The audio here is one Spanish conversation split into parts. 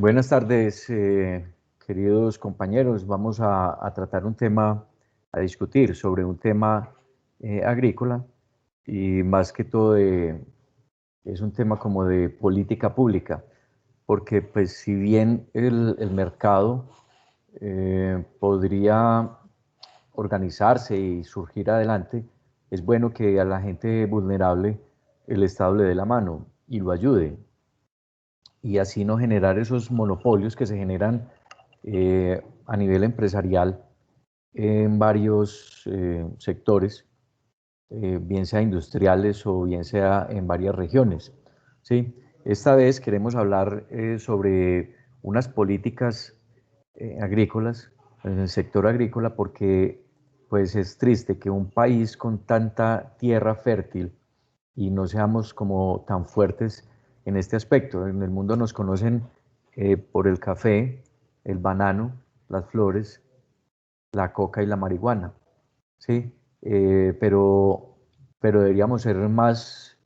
Buenas tardes, queridos compañeros. Vamos a tratar un tema, a discutir sobre un tema agrícola y más que todo es un tema como de política pública, porque pues si bien el mercado podría organizarse y surgir adelante, es bueno que a la gente vulnerable el Estado le dé la mano y lo ayude y así no generar esos monopolios que se generan a nivel empresarial en varios sectores, bien sea industriales o bien sea en varias regiones. ¿Sí? Esta vez queremos hablar sobre unas políticas agrícolas en el sector agrícola porque pues es triste que un país con tanta tierra fértil y no seamos como tan fuertes en este aspecto. En el mundo nos conocen por el café, el banano, las flores, la coca y la marihuana, ¿sí? Pero deberíamos ser más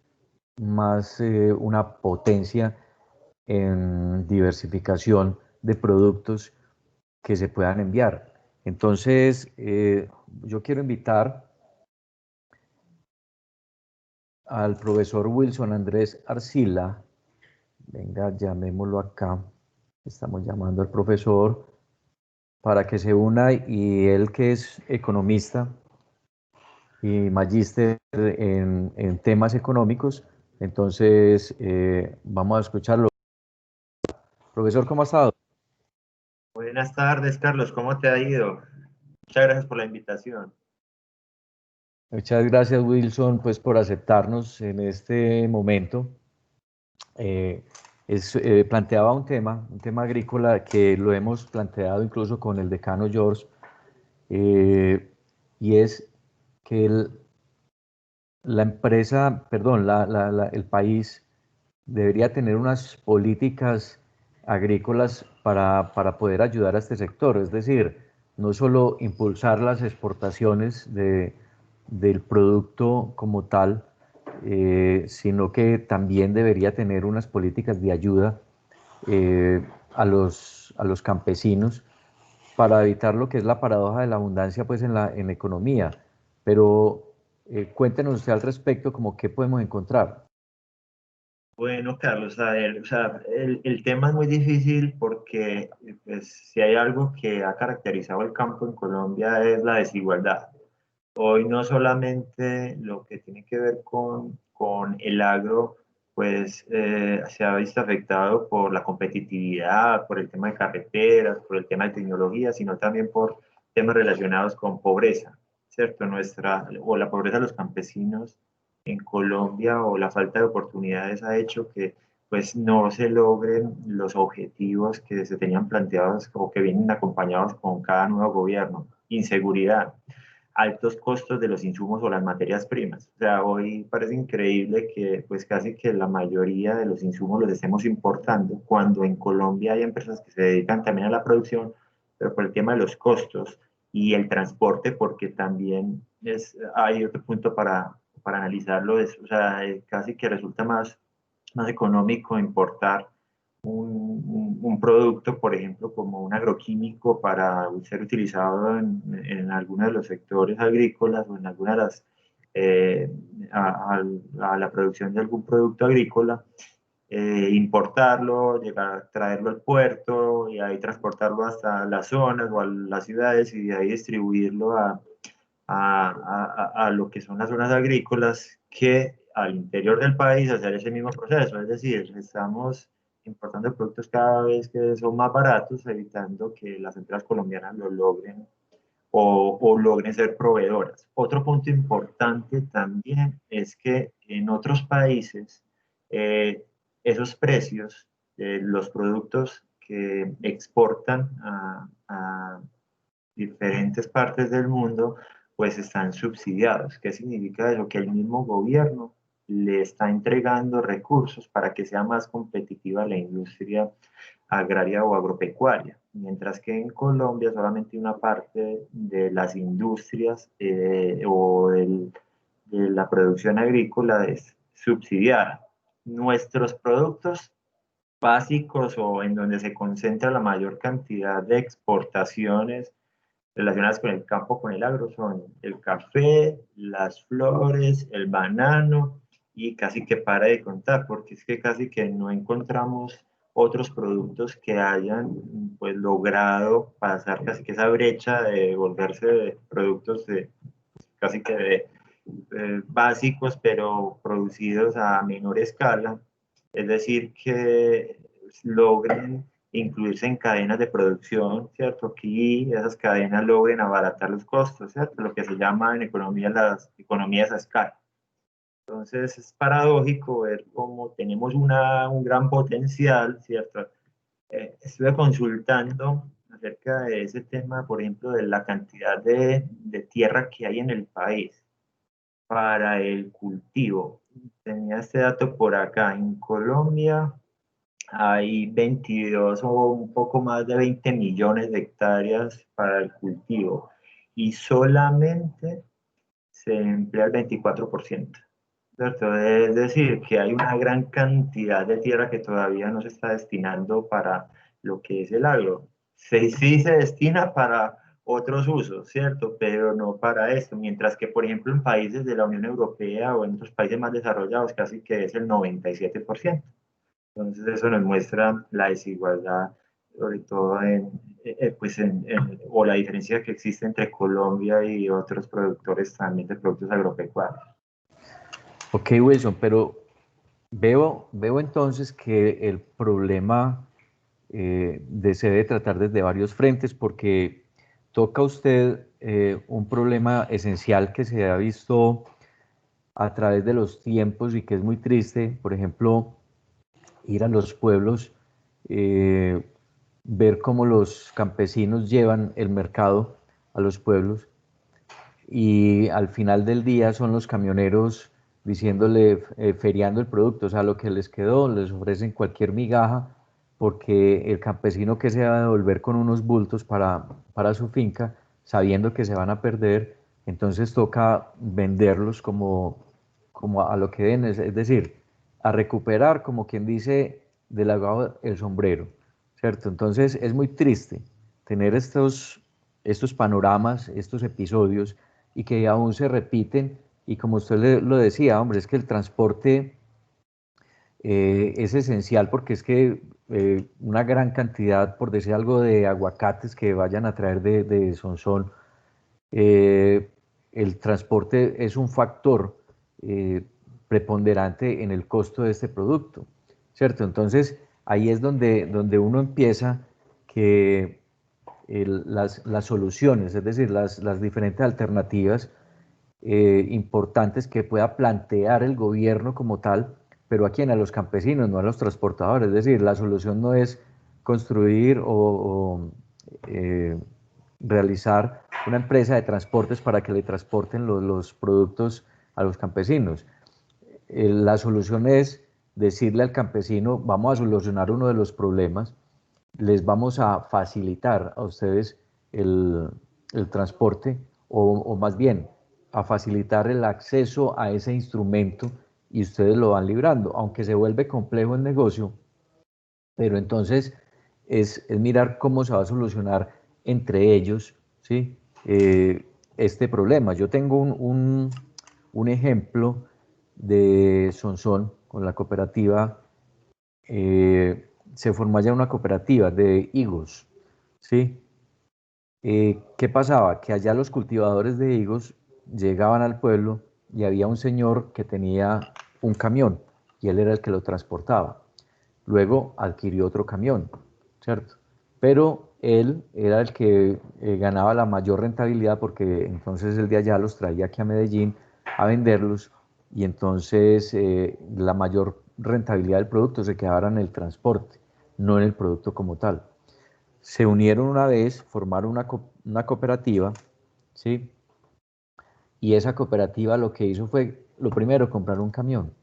una potencia en diversificación de productos que se puedan enviar. Entonces, yo quiero invitar al profesor Wilson Andrés Arcila. Venga, llamémoslo acá. Estamos llamando al profesor para que se una y él que es economista y magíster en temas económicos, entonces vamos a escucharlo. Profesor, ¿cómo ha estado? Buenas tardes, Carlos. ¿Cómo te ha ido? Muchas gracias por la invitación. Muchas gracias, Wilson, pues por aceptarnos en este momento. Eh, planteaba un tema agrícola que lo hemos planteado incluso con el decano George, eh, y es que la empresa, perdón, el país debería tener unas políticas agrícolas para poder ayudar a este sector, es decir, no solo impulsar las exportaciones del producto como tal, sino que también debería tener unas políticas de ayuda a los campesinos para evitar lo que es la paradoja de la abundancia pues en la economía. Pero cuéntenos usted al respecto como qué podemos encontrar. Bueno, Carlos, a ver, o sea, el tema es muy difícil porque pues, si hay algo que ha caracterizado el campo en Colombia es la desigualdad. Hoy no solamente lo que tiene que ver con el agro, pues se ha visto afectado por la competitividad, por el tema de carreteras, por el tema de tecnología, sino también por temas relacionados con pobreza, ¿cierto? O la pobreza de los campesinos en Colombia o la falta de oportunidades ha hecho que pues no se logren los objetivos que se tenían planteados o que vienen acompañados con cada nuevo gobierno. Inseguridad, altos costos de los insumos o las materias primas. O sea, hoy parece increíble que pues casi que la mayoría de los insumos los estemos importando, cuando en Colombia hay empresas que se dedican también a la producción, pero por el tema de los costos y el transporte, porque también hay otro punto para analizarlo, o sea, casi que resulta más económico importar un producto, por ejemplo, como un agroquímico para ser utilizado en algunos de los sectores agrícolas o en algunas de las, eh, a la producción de algún producto agrícola, importarlo, llegar, traerlo al puerto y ahí transportarlo hasta las zonas o a las ciudades y de ahí distribuirlo a lo que son las zonas agrícolas, que al interior del país hacer ese mismo proceso. Es decir, estamos importando productos cada vez que son más baratos, evitando que las empresas colombianas lo logren o logren ser proveedoras. Otro punto importante también es que en otros países esos precios de los productos que exportan a diferentes partes del mundo, pues están subsidiados. ¿Qué significa eso? Que el mismo gobierno le está entregando recursos para que sea más competitiva la industria agraria o agropecuaria, mientras que en Colombia solamente una parte de las industrias de la producción agrícola es subsidiada. Nuestros productos básicos o en donde se concentra la mayor cantidad de exportaciones relacionadas con el campo, con el agro, son el café, las flores, el banano y casi que para de contar, porque es que casi que no encontramos otros productos que hayan pues logrado pasar casi que esa brecha de volverse de productos de casi que de básicos, pero producidos a menor escala, es decir, que logren incluirse en cadenas de producción, ¿cierto? Que esas cadenas logren abaratar los costos, ¿cierto? Lo que se llama en economía las economías a escala. Entonces es paradójico ver cómo tenemos un gran potencial, ¿cierto? Estuve consultando acerca de ese tema, por ejemplo, de la cantidad de tierra que hay en el país para el cultivo. Tenía este dato por acá. En Colombia hay 22 o un poco más de 20 millones de hectáreas para el cultivo y solamente se emplea el 24%. ¿Cierto? Es decir, que hay una gran cantidad de tierra que todavía no se está destinando para lo que es el agro. Sí se destina para otros usos, ¿cierto? Pero no para esto. Mientras que, por ejemplo, en países de la Unión Europea o en otros países más desarrollados, casi que es el 97%. Entonces, eso nos muestra la desigualdad, sobre todo o la diferencia que existe entre Colombia y otros productores también de productos agropecuarios. Ok, Wilson, pero veo entonces que el problema se debe tratar desde varios frentes porque toca usted un problema esencial que se ha visto a través de los tiempos y que es muy triste, por ejemplo, ir a los pueblos, eh, ver cómo los campesinos llevan el mercado a los pueblos y al final del día son los camioneros diciéndole, feriando el producto, o sea, lo que les quedó, les ofrecen cualquier migaja porque el campesino que se va a devolver con unos bultos para su finca, sabiendo que se van a perder, entonces toca venderlos como a lo que den, es decir, a recuperar, como quien dice, del agua el sombrero, ¿cierto? Entonces es muy triste tener estos panoramas, estos episodios, y que aún se repiten, y como usted lo decía, hombre, es que el transporte es esencial porque es que una gran cantidad, por decir algo, de aguacates que vayan a traer de Sonsón, eh, el transporte es un factor preponderante en el costo de este producto, ¿cierto? Entonces, ahí es donde uno empieza que las soluciones, es decir, las diferentes alternativas importantes que pueda plantear el gobierno como tal, pero a quién, a los campesinos, no a los transportadores. Es decir, la solución no es construir o realizar una empresa de transportes para que le transporten los productos a los campesinos. La solución es decirle al campesino, vamos a solucionar uno de los problemas, les vamos a facilitar a ustedes el transporte o más bien a facilitar el acceso a ese instrumento y ustedes lo van librando, aunque se vuelve complejo el negocio, pero entonces es mirar cómo se va a solucionar entre ellos, ¿sí? Este problema. Yo tengo un ejemplo de Sonsón con la cooperativa, se formó allá una cooperativa de higos, ¿sí? ¿Qué pasaba? Que allá los cultivadores de higos llegaban al pueblo y había un señor que tenía un camión y él era el que lo transportaba. Luego adquirió otro camión, ¿cierto? Pero él era el que ganaba la mayor rentabilidad porque entonces el de allá los traía aquí a Medellín a venderlos y entonces la mayor rentabilidad del producto se quedaba en el transporte, no en el producto como tal. Se unieron una vez, formaron una cooperativa, ¿sí? Y esa cooperativa lo que hizo fue, lo primero, comprar un camión.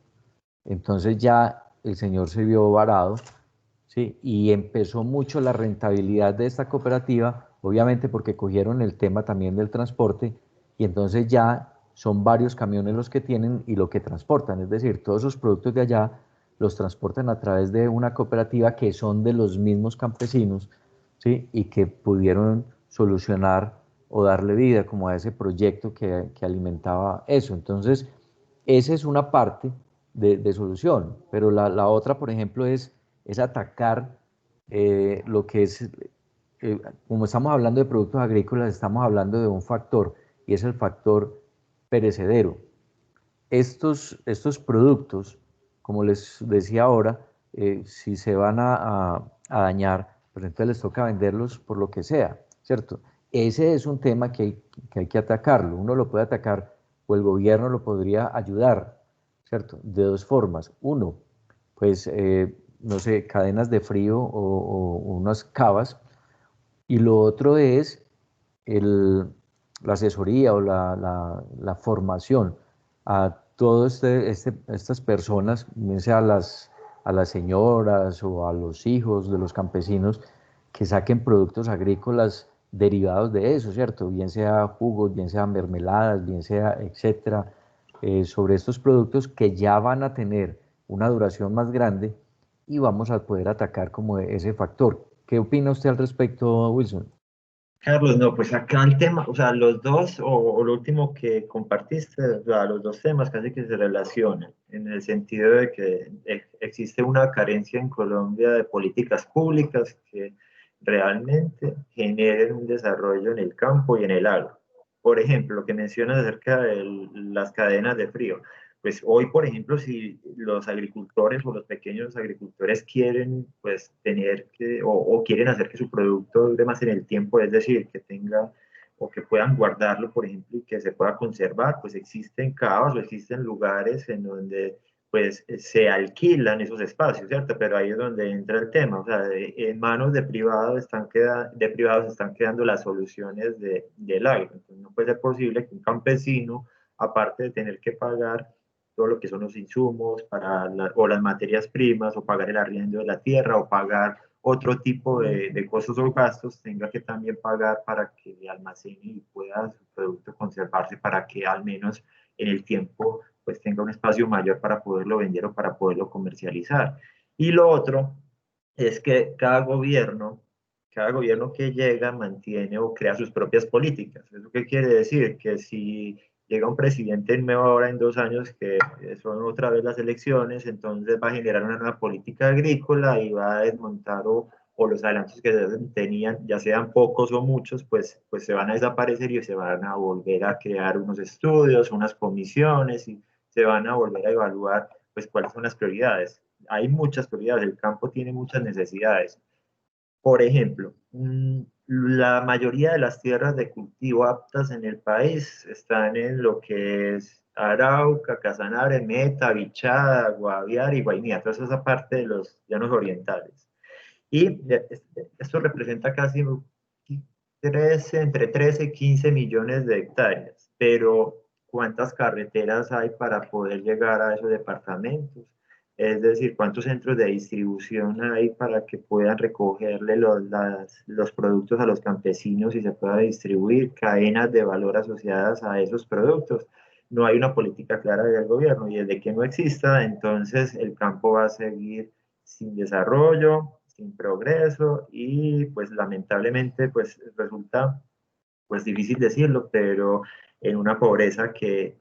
Entonces ya el señor se vio varado, ¿sí? Y empezó mucho la rentabilidad de esta cooperativa, obviamente porque cogieron el tema también del transporte, y entonces ya son varios camiones los que tienen y lo que transportan, es decir, todos esos productos de allá los transportan a través de una cooperativa que son de los mismos campesinos, ¿sí? Y que pudieron solucionar o darle vida como a ese proyecto que alimentaba eso. Entonces, esa es una parte de solución, pero la otra, por ejemplo, es atacar lo que es, como estamos hablando de productos agrícolas, estamos hablando de un factor, y es el factor perecedero. Estos productos, como les decía ahora, si se van a dañar, pues entonces les toca venderlos por lo que sea, ¿cierto? Ese es un tema que hay que atacarlo. Uno lo puede atacar o el gobierno lo podría ayudar, ¿cierto? De dos formas. Uno, pues, no sé, cadenas de frío o unas cavas. Y lo otro es el, la asesoría o la formación a todas estas personas, bien sea a las señoras o a los hijos de los campesinos, que saquen productos agrícolas derivados de eso, ¿cierto? Bien sea jugos, bien sea mermeladas, bien sea, etcétera, sobre estos productos que ya van a tener una duración más grande y vamos a poder atacar como ese factor. ¿Qué opina usted al respecto, Wilson? Carlos, no, pues acá el tema, o sea, los dos, o lo último que compartiste, o sea, los dos temas casi que se relacionan, en el sentido de que existe una carencia en Colombia de políticas públicas que realmente generen un desarrollo en el campo y en el agro. Por ejemplo, lo que mencionas acerca de las cadenas de frío. Pues hoy, por ejemplo, si los agricultores o los pequeños agricultores quieren, pues, tener que, o quieren hacer que su producto dure más en el tiempo, es decir, que tenga o que puedan guardarlo, por ejemplo, y que se pueda conservar, pues existen cavas o existen lugares en donde pues se alquilan esos espacios, ¿cierto? Pero ahí es donde entra el tema, o sea, en manos de privados de privados están quedando las soluciones del agro. Entonces no puede ser posible que un campesino, aparte de tener que pagar todo lo que son los insumos o las materias primas, o pagar el arriendo de la tierra, o pagar otro tipo de costos o gastos, tenga que también pagar para que almacene y pueda su producto conservarse, para que al menos en el tiempo pues tenga un espacio mayor para poderlo vender o para poderlo comercializar. Y lo otro es que cada gobierno que llega mantiene o crea sus propias políticas. ¿Eso qué quiere decir? Que si llega un presidente nuevo ahora en 2 años, que son otra vez las elecciones, entonces va a generar una nueva política agrícola y va a desmontar o los adelantos que tenían, ya sean pocos o muchos, pues se van a desaparecer y se van a volver a crear unos estudios, unas comisiones, y se van a volver a evaluar pues cuáles son las prioridades. Hay muchas prioridades, el campo tiene muchas necesidades. Por ejemplo, la mayoría de las tierras de cultivo aptas en el país están en lo que es Arauca, Casanare, Meta, Bichada, Guaviare y Guainía, toda esa parte de los llanos orientales. Y esto representa casi 13 y 15 millones de hectáreas, pero ¿cuántas carreteras hay para poder llegar a esos departamentos? Es decir, ¿cuántos centros de distribución hay para que puedan recogerle los productos a los campesinos y se pueda distribuir cadenas de valor asociadas a esos productos? No hay una política clara del gobierno, y desde que no exista, entonces el campo va a seguir sin desarrollo, sin progreso, y pues lamentablemente pues resulta pues difícil decirlo, pero en una pobreza que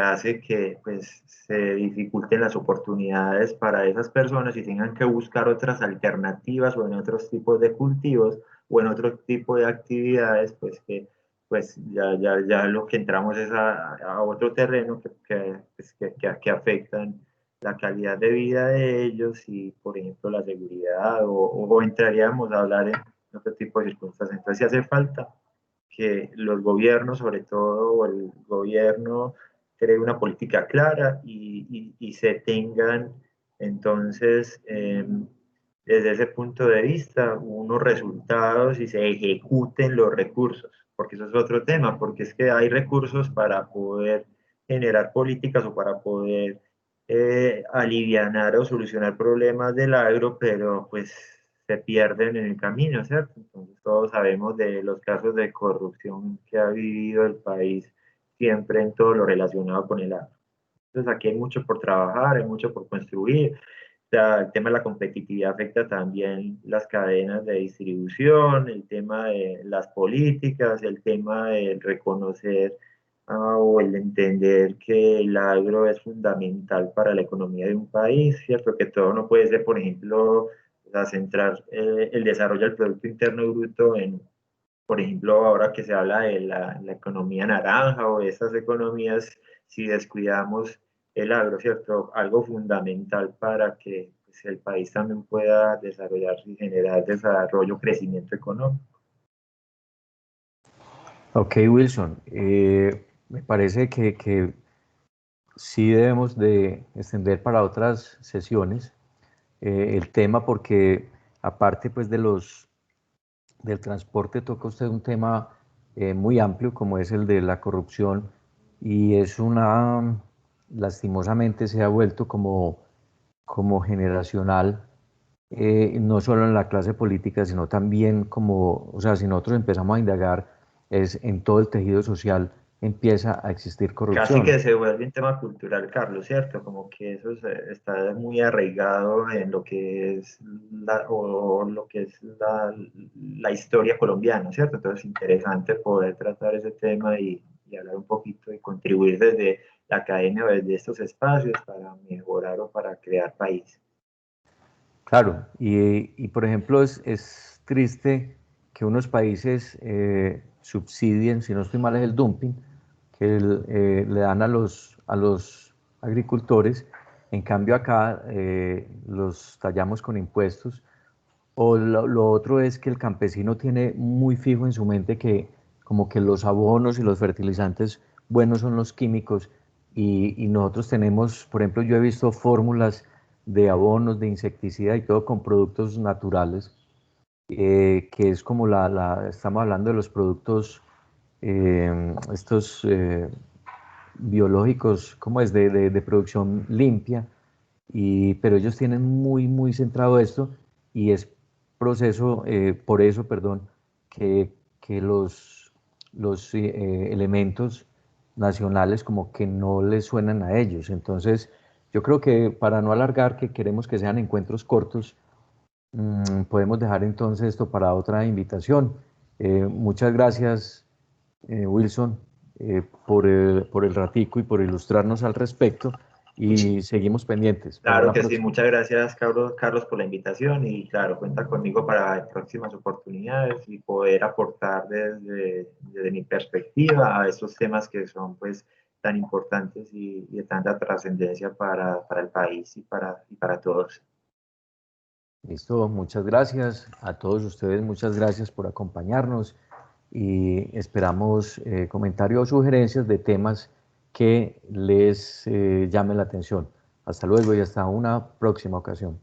hace que pues se dificulten las oportunidades para esas personas y tengan que buscar otras alternativas, o en otros tipos de cultivos, o en otro tipo de actividades, pues que pues ya lo que entramos es a otro terreno que afectan la calidad de vida de ellos y, por ejemplo, la seguridad, o entraríamos a hablar en otro tipo de circunstancias. Entonces, si hace falta que los gobiernos, sobre todo el gobierno, cree una política clara y se tengan entonces, desde ese punto de vista, unos resultados y se ejecuten los recursos, porque eso es otro tema, porque es que hay recursos para poder generar políticas o para poder alivianar o solucionar problemas del agro, pero pues se pierden en el camino, ¿cierto? Entonces todos sabemos de los casos de corrupción que ha vivido el país siempre en todo lo relacionado con el agro. Entonces aquí hay mucho por trabajar, hay mucho por construir, sea, el tema de la competitividad afecta también las cadenas de distribución, el tema de las políticas, el tema del reconocer o el entender que el agro es fundamental para la economía de un país, ¿cierto? Que todo no puede ser, por ejemplo, o sea, centrar el desarrollo del Producto Interno Bruto en, por ejemplo, ahora que se habla de la economía naranja o de esas economías, si descuidamos el agro, ¿cierto? Algo fundamental para que pues, el país también pueda desarrollarse y generar desarrollo, crecimiento económico. Ok, Wilson, me parece que sí debemos de extender para otras sesiones el tema porque aparte pues del transporte toca usted un tema muy amplio como es el de la corrupción y es lastimosamente se ha vuelto como generacional, no solo en la clase política, sino también como, o sea, si nosotros empezamos a indagar, es en todo el tejido social empieza a existir Casi corrupción. que se vuelve un tema cultural, Carlos, ¿cierto? Como que eso está muy arraigado en lo que es lo que es la historia colombiana, ¿cierto? Entonces es interesante poder tratar ese tema y hablar un poquito y contribuir desde la academia o desde estos espacios para mejorar o para crear país. Claro, y por ejemplo es triste que unos países subsidien, si no estoy mal es el dumping, que le dan a los agricultores, en cambio acá los tallamos con impuestos. O lo otro es que el campesino tiene muy fijo en su mente que como que los abonos y los fertilizantes buenos son los químicos y nosotros tenemos, por ejemplo, yo he visto fórmulas de abonos, de insecticida y todo con productos naturales, que es como estamos hablando de los productos estos biológicos, ¿cómo es? De producción limpia, pero ellos tienen muy centrado esto y es proceso, por eso, perdón, que los elementos nacionales como que no les suenan a ellos. Entonces, yo creo que para no alargar, que queremos que sean encuentros cortos, podemos dejar entonces esto para otra invitación. Muchas gracias, Wilson, por el ratico y por ilustrarnos al respecto y seguimos pendientes para Claro una que sí, próxima. muchas gracias, Carlos, por la invitación y claro, cuenta conmigo para próximas oportunidades y poder aportar desde mi perspectiva a estos temas que son pues tan importantes y de tanta trascendencia para el país y para todos. Listo, muchas gracias a todos ustedes, muchas gracias por acompañarnos y esperamos comentarios o sugerencias de temas que les llamen la atención. Hasta luego y hasta una próxima ocasión.